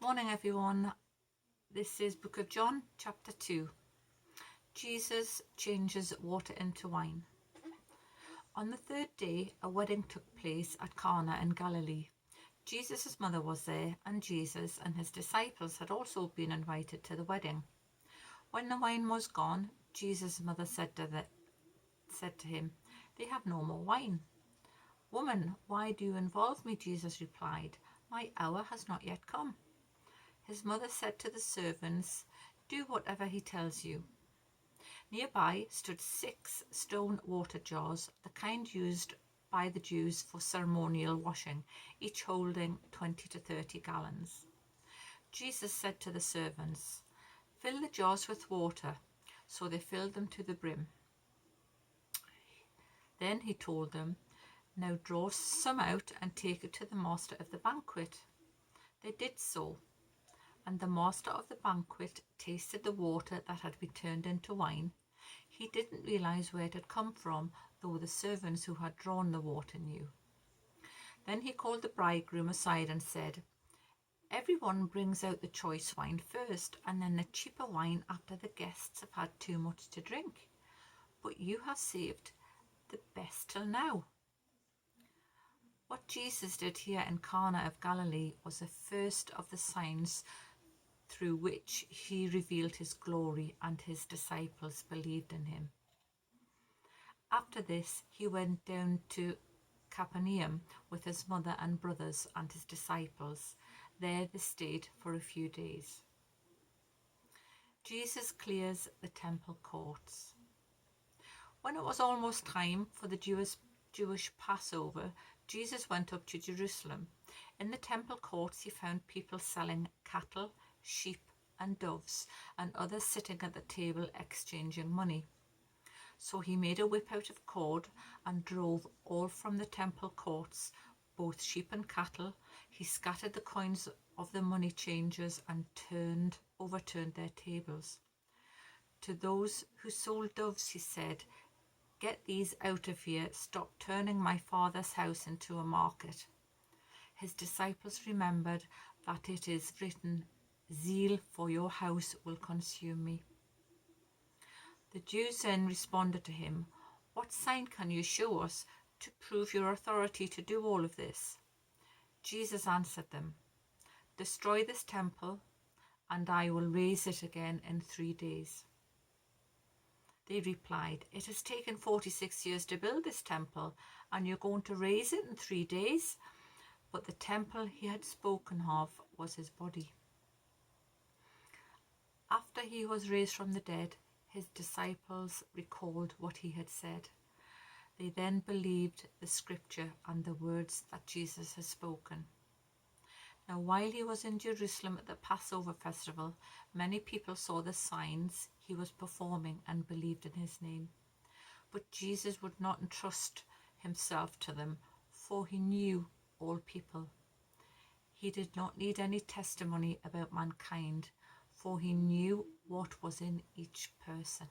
Morning everyone, this is Book of John chapter 2. Jesus changes water into wine. On the third day a wedding took place at Cana in Galilee. Jesus' mother was there, and Jesus and his disciples had also been invited to the wedding. When the wine was gone, Jesus' mother said to him, "They have no more wine." "Woman, why do you involve me?" Jesus replied. "My hour has not yet come." His mother said to the servants, "Do whatever he tells you." Nearby stood 6 stone water jars, the kind used by the Jews for ceremonial washing, each holding 20 to 30 gallons. Jesus said to the servants, "Fill the jars with water." So they filled them to the brim. Then he told them, "Now draw some out and take it to the master of the banquet." They did so. And the master of the banquet tasted the water that had been turned into wine. He didn't realize where it had come from, though the servants who had drawn the water knew. Then he called the bridegroom aside and said, "Everyone brings out the choice wine first, and then the cheaper wine after the guests have had too much to drink. But you have saved the best till now." What Jesus did here in Cana of Galilee was the first of the signs through which he revealed his glory, and his disciples believed in him. After this, he went down to Capernaum with his mother and brothers and his disciples. There they stayed for a few days. Jesus clears the temple courts. When it was almost time for the Jewish Passover, Jesus went up to Jerusalem. In the temple courts he found people selling cattle, sheep and doves, and others sitting at the table exchanging money. So he made a whip out of cord and drove all from the temple courts, both sheep and cattle. He scattered the coins of the money changers and overturned their tables. To those who sold doves he said, "Get these out of here. Stop turning my Father's house into a market." His disciples remembered that it is written, "Zeal for your house will consume me." The Jews then responded to him, "What sign can you show us to prove your authority to do all of this?" Jesus answered them, "Destroy this temple, and I will raise it again in 3 days." They replied, "It has taken 46 years to build this temple, and you're going to raise it in 3 days?" But the temple he had spoken of was his body. After he was raised from the dead, his disciples recalled what he had said. They then believed the scripture and the words that Jesus had spoken. Now, while he was in Jerusalem at the Passover festival, many people saw the signs he was performing and believed in his name. But Jesus would not entrust himself to them, for he knew all people. He did not need any testimony about mankind, for he knew what was in each person.